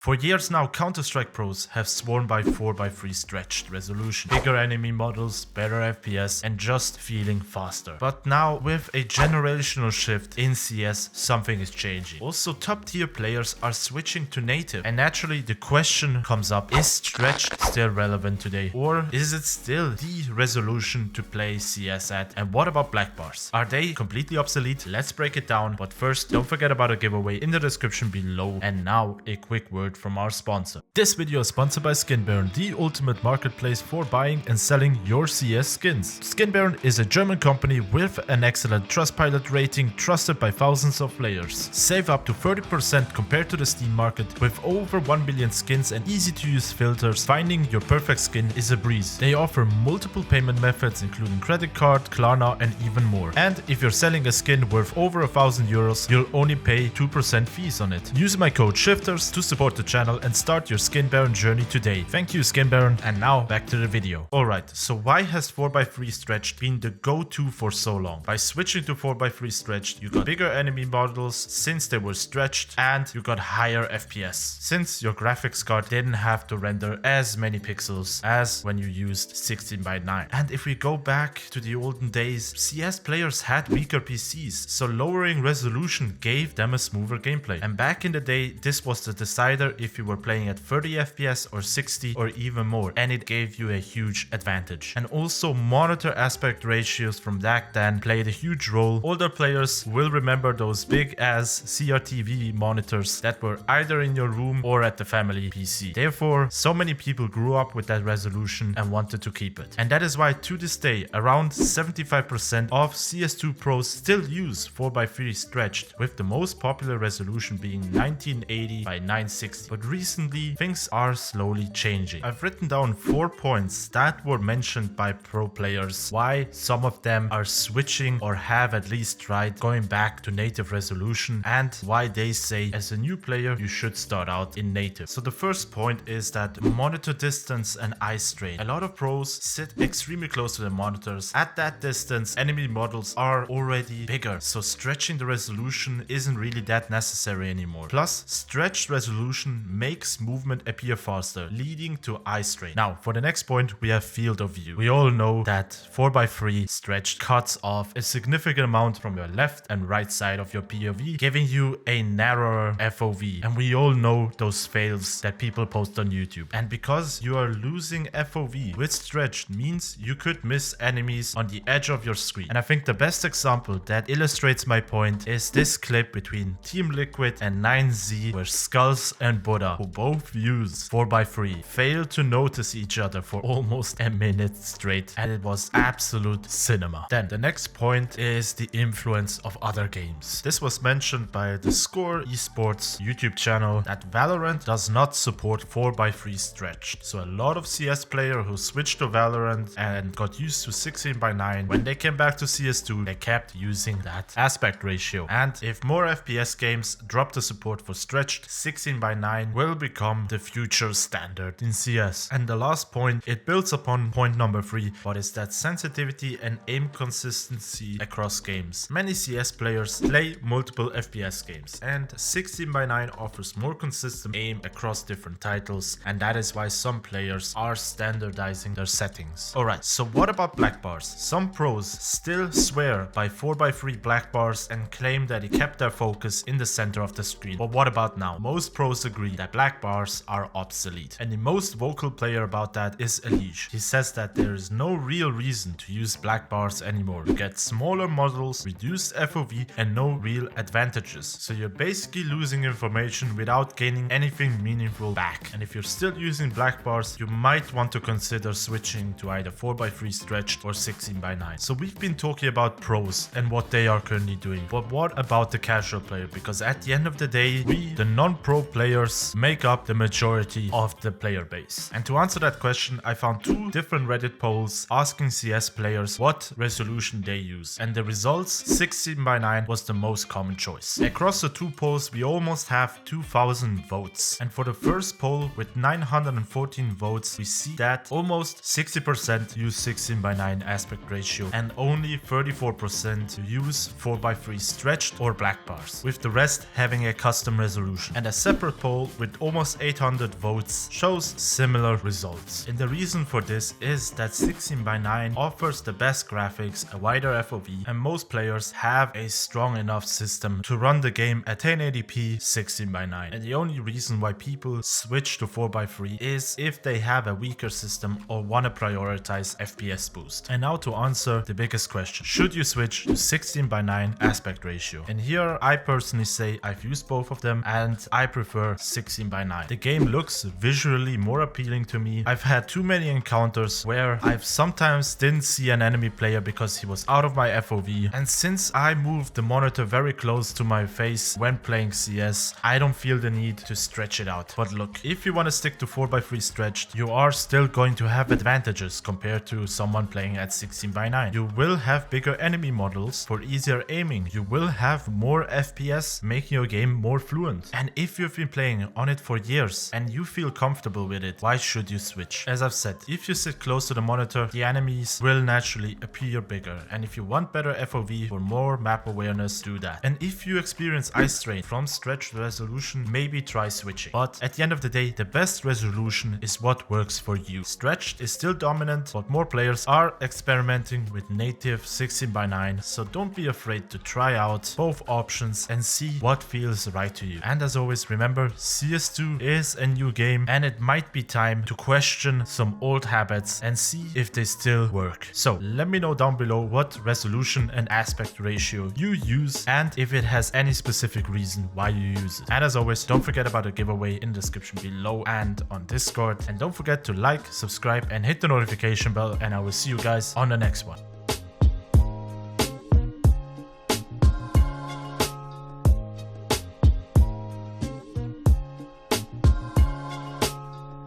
For years now, Counter-Strike pros have sworn by 4x3 stretched resolution, bigger enemy models, better FPS, and just feeling faster. But now, with a generational shift in CS, something is changing. Also, top-tier players are switching to native, and naturally the question comes up, is stretched still relevant today? Or is it still the resolution to play CS at? And what about black bars? Are they completely obsolete? Let's break it down, but first, don't forget about a giveaway in the description below. And now, a quick word from our sponsor. This video is sponsored by SkinBaron, the ultimate marketplace for buying and selling your CS skins. SkinBaron is a German company with an excellent Trustpilot rating, trusted by thousands of players. Save up to 30% compared to the Steam market. With over 1 million skins and easy to use filters, finding your perfect skin is a breeze. They offer multiple payment methods including credit card, Klarna and even more. And if you're selling a skin worth over €1,000, you'll only pay 2% fees on it. Use my code Shifterz to support the channel and start your SkinBaron journey today. Thank you, SkinBaron, and now back to the video. Alright, so why has 4x3 stretched been the go-to for so long? By switching to 4x3 stretched, you got bigger enemy models since they were stretched, and you got higher FPS since your graphics card didn't have to render as many pixels as when you used 16:9. And if we go back to the olden days, CS players had weaker PCs, so lowering resolution gave them a smoother gameplay. And back in the day, this was the decider if you were playing at 30 FPS or 60 or even more, and it gave you a huge advantage. And also monitor aspect ratios from back then played a huge role. Older players will remember those big ass CRTV monitors that were either in your room or at the family PC. Therefore, so many people grew up with that resolution and wanted to keep it. And that is why to this day, around 75% of CS2 pros still use 4x3 stretched, with the most popular resolution being 1980 by 960. But recently, things are slowly changing. I've written down 4 points that were mentioned by pro players, why some of them are switching or have at least tried going back to native resolution, and why they say as a new player you should start out in native. So the first point is that monitor distance and eye strain. A lot of pros sit extremely close to the monitors. At that distance, enemy models are already bigger, so stretching the resolution isn't really that necessary anymore. Plus, stretched resolution makes movement appear faster, leading to eye strain. Now, for the next point, we have field of view. We all know that 4x3 stretched cuts off a significant amount from your left and right side of your POV, giving you a narrower FOV. And we all know those fails that people post on YouTube. And because you are losing FOV with stretched means you could miss enemies on the edge of your screen. And I think the best example that illustrates my point is this clip between Team Liquid and 9Z, where Skulls and Buddha, who both use 4x3, failed to notice each other for almost a minute straight, and it was absolute cinema. Then the next point is the influence of other games. This was mentioned by the Score Esports YouTube channel that Valorant does not support 4x3 stretched. So a lot of CS players who switched to Valorant and got used to 16:9, when they came back to CS2, they kept using that aspect ratio. And if more FPS games drop the support for stretched, 16:9 will become the future standard in CS. And the last point, it builds upon point number 3, but is that sensitivity and aim consistency across games. Many CS players play multiple FPS games, and 16:9 offers more consistent aim across different titles, and that is why some players are standardizing their settings. Alright, so what about black bars? Some pros still swear by 4x3 black bars and claim that it kept their focus in the center of the screen. But what about now? Most pros agree that black bars are obsolete, and the most vocal player about that is Elish. He says that there is no real reason to use black bars anymore. You get smaller models, reduced FOV, and no real advantages. So you're basically losing information without gaining anything meaningful back. And if you're still using black bars, you might want to consider switching to either 4x3 stretched or 16:9. So we've been talking about pros and what they are currently doing, but what about the casual player? Because at the end of the day, we, the non-pro players, make up the majority of the player base. And to answer that question, I found 2 different Reddit polls asking CS players what resolution they use, and the results, 16:9 was the most common choice. Across the 2 polls, we almost have 2,000 votes, and for the first poll with 914 votes, we see that almost 60% use 16:9 aspect ratio and only 34% use 4x3 stretched or black bars, with the rest having a custom resolution. And a separate poll poll with almost 800 votes shows similar results. And the reason for this is that 16:9 offers the best graphics, a wider FOV, and most players have a strong enough system to run the game at 1080p 16:9. And the only reason why people switch to 4x3 is if they have a weaker system or want to prioritize FPS boost. And now to answer the biggest question, should you switch to 16:9 aspect ratio? And here I personally say I've used both of them and I prefer 16:9. The game looks visually more appealing to me. I've had too many encounters where I've sometimes didn't see an enemy player because he was out of my FOV, and since I moved the monitor very close to my face when playing CS, I don't feel the need to stretch it out. But look, if you want to stick to 4x3 stretched, you are still going to have advantages compared to someone playing at 16:9. You will have bigger enemy models for easier aiming. You will have more FPS, making your game more fluent. And if you've been playing on it for years and you feel comfortable with it, why should you switch? As I've said, if you sit close to the monitor, the enemies will naturally appear bigger. And if you want better FOV for more map awareness, do that. And if you experience eye strain from stretched resolution, maybe try switching. But at the end of the day, the best resolution is what works for you. Stretched is still dominant, but more players are experimenting with native 16:9, so don't be afraid to try out both options and see what feels right to you. And as always, remember, CS2 is a new game and it might be time to question some old habits and see if they still work. So let me know down below what resolution and aspect ratio you use and if it has any specific reason why you use it. And as always, don't forget about the giveaway in the description below and on Discord. And don't forget to like, subscribe and hit the notification bell, and I will see you guys on the next one.